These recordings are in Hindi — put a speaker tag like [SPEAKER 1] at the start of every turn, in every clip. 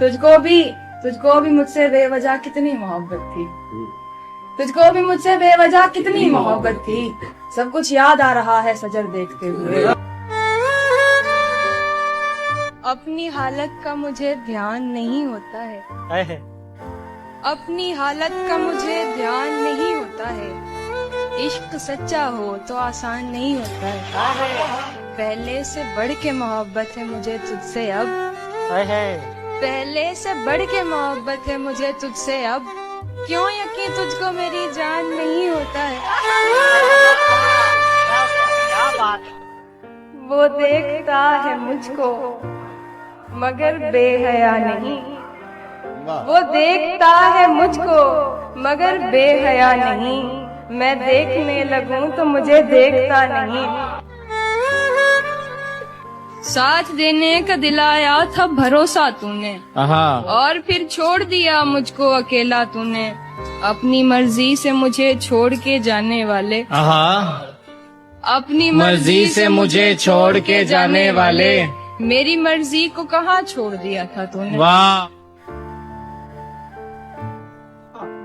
[SPEAKER 1] तुझको भी मुझसे बेवजह कितनी मोहब्बत थी। तुझको भी मुझसे बेवजह कितनी मोहब्बत थी। सब कुछ याद आ रहा है सजर देखते हुए। अपनी हालत का मुझे ध्यान नहीं होता है। अपनी हालत का मुझे ध्यान नहीं होता है। इश्क सच्चा हो तो आसान नहीं होता है। पहले से बढ़ के मोहब्बत है मुझे तुझसे अब। पहले से बढ़ के मोहब्बत है मुझे तुझसे अब। क्यों यकीन तुझको मेरी जान नहीं होता है। वो देखता है मुझको मगर बेहया नहीं। वो देखता है मुझको मगर बेहया नहीं। मैं देखने लगूं तो मुझे देखता नहीं। साथ देने का दिलाया था भरोसा तूने, और फिर छोड़ दिया मुझको अकेला तूने। अपनी मर्जी से मुझे छोड़ के जाने वाले। अपनी मर्जी से मुझे छोड़ के जाने वाले। मेरी मर्जी को कहाँ छोड़ दिया था तूने।
[SPEAKER 2] वाह।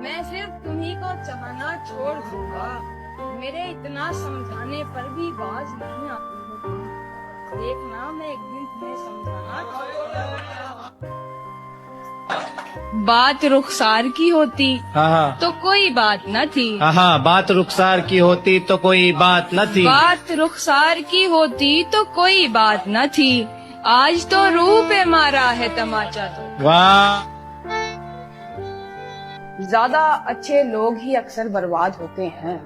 [SPEAKER 1] मैं सिर्फ तुम्ही को चाहना छोड़ दूंगा। मेरे इतना समझाने पर भी बाज नहीं आती। देखना मैं एक दिन तुम्हें समझाना। बात रुखसार की होती तो कोई बात न थी।
[SPEAKER 2] बात रुखसार की होती तो कोई बात न थी।
[SPEAKER 1] बात रुखसार की होती तो कोई बात न थी। आज तो रूह पे मारा है तमाचा तो।
[SPEAKER 2] वाह।
[SPEAKER 1] ज्यादा अच्छे लोग ही अक्सर बर्बाद होते हैं।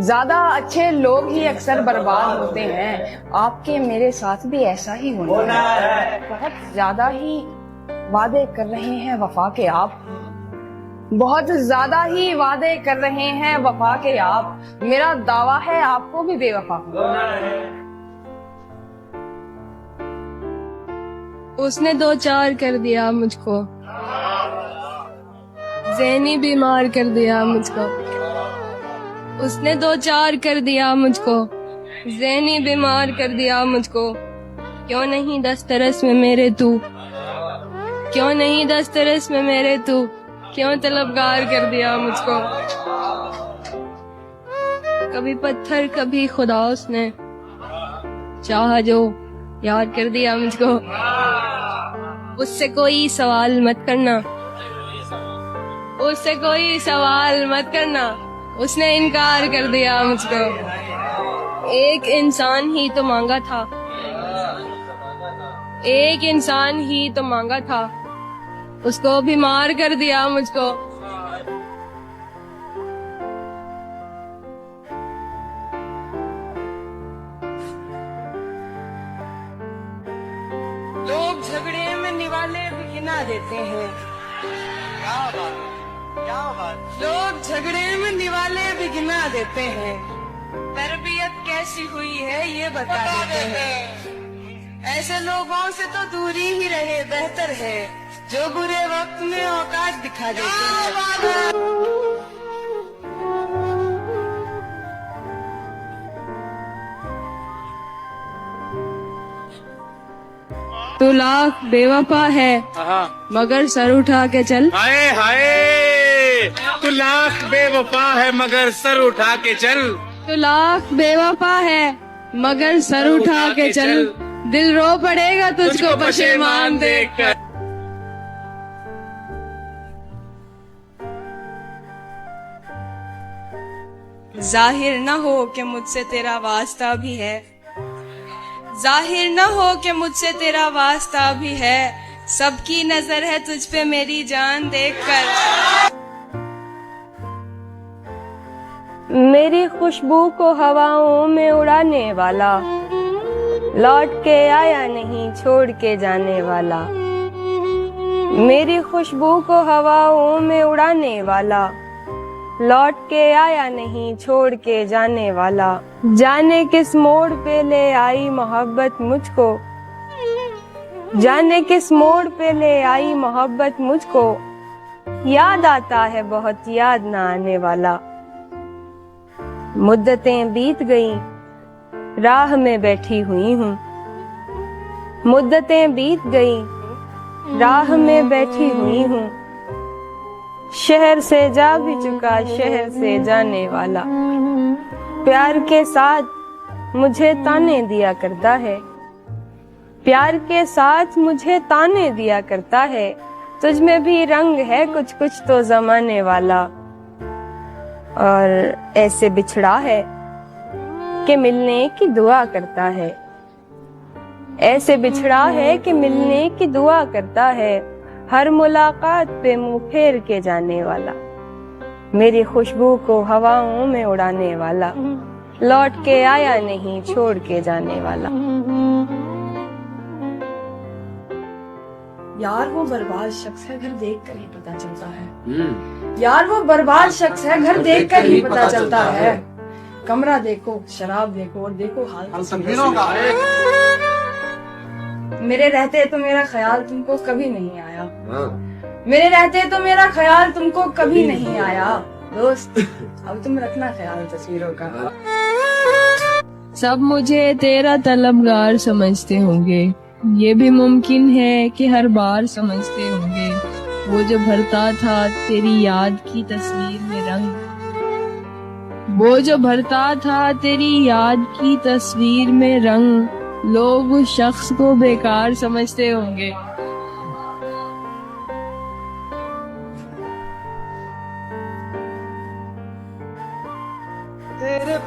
[SPEAKER 1] ज्यादा अच्छे लोग ही अक्सर बर्बाद होते हैं। आपके मेरे साथ भी ऐसा ही होना है। बहुत ज्यादा ही वादे कर रहे हैं वफा के आप। बहुत ज्यादा ही वादे कर रहे हैं वफा के आप। मेरा दावा है आपको भी बेवफा होना है। उसने दो चार कर दिया मुझको। ज़हनी बीमार कर दिया मुझको। उसने दो चार कर दिया मुझको। ज़हनी बीमार कर दिया मुझको। क्यों नहीं दस्तरस में मेरे तू। क्यों नहीं दस्तरस में मेरे तू। क्यों तलबगार कर दिया मुझको। कभी पत्थर कभी खुदा उसने चाहा जो यार कर दिया मुझको। उससे कोई सवाल मत करना। उससे कोई सवाल मत करना। उसने इनकार कर दिया मुझको। एक इंसान ही तो मांगा था। एक इंसान ही तो मांगा था। उसको भी मार कर दिया मुझको। लोग झगड़े में निवाले भी गिना देते हैं। लोग झगड़े में निवाले भी गिना देते हैं। तरबियत कैसी हुई है ये बता देते हैं। ऐसे लोगों से तो दूरी ही रहे बेहतर है, जो बुरे वक्त में औकात दिखा देते हैं। तू लाख बेवफा है मगर सर उठा के चल।
[SPEAKER 2] हाय हाय। तू लाख बेवफा है मगर सर उठा के चल।
[SPEAKER 1] तू लाख बेवफा है मगर सर उठा के चल। दिल रो पड़ेगा तुझको पशेमान देखकर। जाहिर न हो कि मुझसे तेरा वास्ता भी है। जाहिर न हो कि मुझसे तेरा वास्ता भी है। सबकी नजर है तुझ पे मेरी जान देखकर। मेरी खुशबू को हवाओं में उड़ाने वाला लौट के आया नहीं छोड़ के जाने वाला। मेरी खुशबू को हवाओं में उड़ाने वाला लौट के आया नहीं छोड़ के जाने वाला। जाने किस मोड़ पे ले आई मोहब्बत मुझको। जाने किस मोड़ पे ले आई मोहब्बत मुझको। याद आता है बहुत याद ना आने वाला। मुद्दतें बीत गईं राह में बैठी हुई हूँ। मुद्दतें बीत गईं राह में बैठी हुई हूँ, शहर से जा भी चुका शहर से जाने वाला। प्यार के साथ मुझे ताने दिया करता है, प्यार के साथ मुझे ताने दिया करता है। तुझ में भी रंग है कुछ कुछ तो जमाने वाला। और ऐसे बिछड़ा है कि मिलने की दुआ करता है, ऐसे बिछड़ा है कि मिलने की दुआ करता है। हर मुलाकात पे मुंह फेर के जाने वाला, मेरी खुशबू को हवाओं में उड़ाने वाला। लौट के आया नहीं छोड़ के जाने वाला।
[SPEAKER 3] यार वो बर्बाद शख्स है, घर देख कर ही पता चलता है। यार वो बर्बाद शख्स है, घर देख कर ही पता चलता है। कमरा देखो, शराब देखो और देखो हाल। मेरे रहते तो मेरा ख्याल तुमको कभी नहीं आया, मेरे रहते तो मेरा ख्याल तुमको कभी नहीं आया। दोस्त अब तुम रखना ख्याल तस्वीरों का।
[SPEAKER 1] सब मुझे तेरा तलबगार समझते होंगे, ये भी मुमकिन है कि हर बार समझते होंगे। वो जो भरता था तेरी याद की तस्वीर में रंग, वो जो भरता था तेरी याद की तस्वीर में रंग, लोग उस शख्स को बेकार समझते होंगे।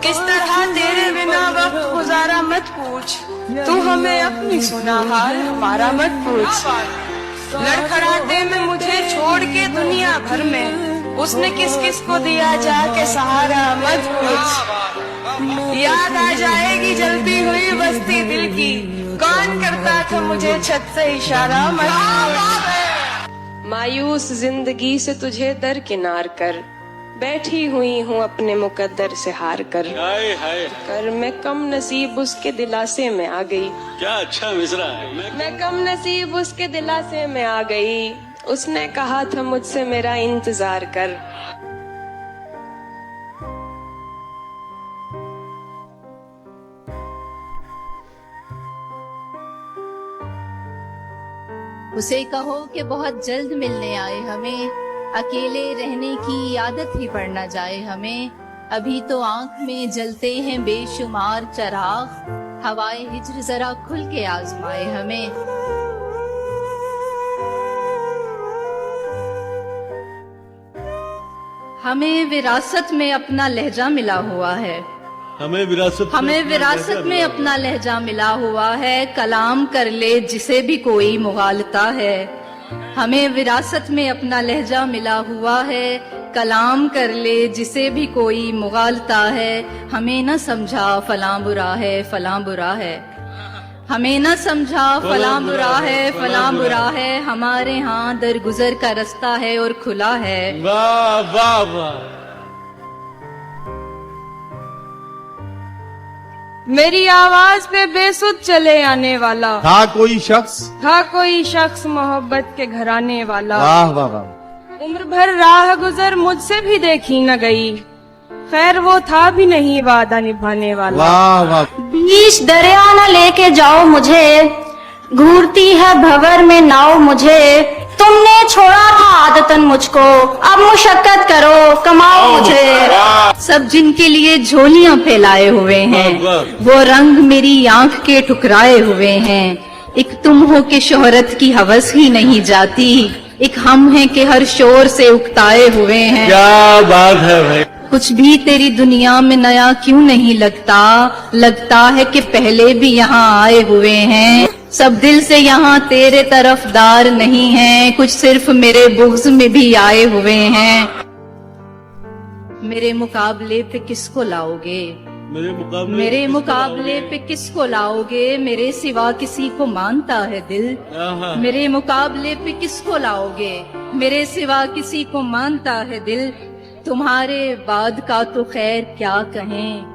[SPEAKER 3] किस तरह तेरे बिना वक्त गुजारा मत पूछ, तू हमें अपनी सुना हाल हमारा मत पूछ। लड़खड़ाते में मुझे छोड़ के दुनिया भर में, उसने किस किस को दिया जाके सहारा मत पूछ। याद आ जाएगी जलती हुई बस्ती दिल की, कौन करता था मुझे छत से इशारा मत पूछ।
[SPEAKER 1] मायूस जिंदगी से तुझे दरकिनार कर, बैठी हुई हूँ अपने मुकद्दर से हार कर। कर मैं कम नसीब उसके दिलासे में आ गई,
[SPEAKER 2] क्या अच्छा मिसरा है।
[SPEAKER 1] मैं कम नसीब उसके दिलासे में आ गई। उसने कहा था मुझसे मेरा इंतजार कर।
[SPEAKER 4] उसे कहो कि बहुत जल्द मिलने आए हमें, अकेले रहने की आदत ही पड़ न जाए हमें। अभी तो आंख में जलते हैं बेशुमार चराग, हवाए हिज्र जरा खुल के आजमाए हमें। हमें विरासत में अपना लहजा मिला हुआ है, हमें विरासत में अपना लहजा मिला हुआ है। कलाम कर ले जिसे भी कोई मुगालता है, हमें विरासत में अपना लहजा मिला हुआ है। कलाम कर ले जिसे भी कोई मुगालता है। हमें न समझा फलां बुरा है फलां बुरा है, हमें न समझा फलां बुरा है फलां बुरा है। हमारे यहाँ दरगुजर का रास्ता है और खुला है।
[SPEAKER 2] वाह वाह वाह।
[SPEAKER 1] मेरी आवाज पे बेसुध चले आने वाला,
[SPEAKER 5] था कोई शख्स
[SPEAKER 1] मोहब्बत के घराने वाला।
[SPEAKER 5] वाह वाह वाह।
[SPEAKER 1] उम्र भर राह गुजर मुझसे भी देखी न गई, खैर वो था भी नहीं वादा निभाने वाला।
[SPEAKER 5] वाह वाह।
[SPEAKER 6] बीच दरिया न लेके जाओ मुझे, घूरती है भंवर में नाव मुझे। तुमने छोड़ा था आदतन मुझको, अब मुशक्कत करो कमाओ मुझे।
[SPEAKER 4] सब जिनके लिए झोलियां फैलाए हुए हैं, वो रंग मेरी आंख के ठुकराए हुए हैं। एक तुम हो के शोहरत की हवस ही नहीं जाती, एक हम हैं कि हर शोर से उकताए हुए हैं।
[SPEAKER 2] क्या बात है भाई।
[SPEAKER 4] कुछ भी तेरी दुनिया में नया क्यों नहीं लगता, लगता है कि पहले भी यहाँ आए हुए हैं। सब दिल से यहाँ तेरे तरफदार नहीं हैं, कुछ सिर्फ मेरे बुग़्ज़ में भी आए हुए हैं। मेरे मुकाबले पे किसको लाओगे, मेरे मुकाबले पे किसको लाओगे। मेरे सिवा किसी को मानता है दिल, मेरे मुकाबले पे किसको लाओगे। मेरे सिवा किसी को मानता है दिल। तुम्हारे बाद का तो खैर क्या कहें,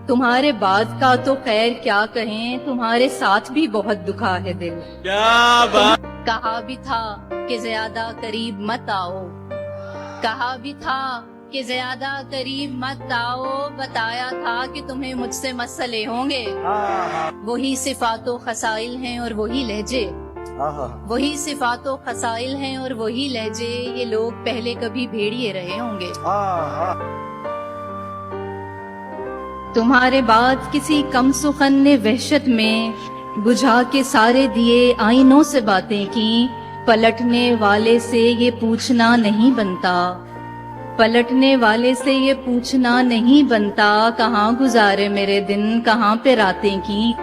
[SPEAKER 4] तुम्हारे बाद का तो खैर क्या कहें। तुम्हारे साथ भी बहुत दुखा है दिल।
[SPEAKER 2] क्या बात।
[SPEAKER 4] कहा भी था कि ज्यादा करीब मत आओ, कहा भी था कि ज्यादा करीब मत आओ। बताया था कि तुम्हें मुझसे मसले होंगे, वही सिफातो खसाइल हैं और वही लहजे। वही सिफातो खसाइल हैं और वही लहजे, ये लोग पहले कभी भेड़िए रहे होंगे। तुम्हारे बाद किसी कम सुखन ने वहशत में बुझा के सारे दिए आईनों से बातें की, पलटने वाले से ये पूछना नहीं बनता, पलटने वाले से ये पूछना नहीं बनता, कहाँ गुजारे मेरे दिन कहाँ पे रातें की।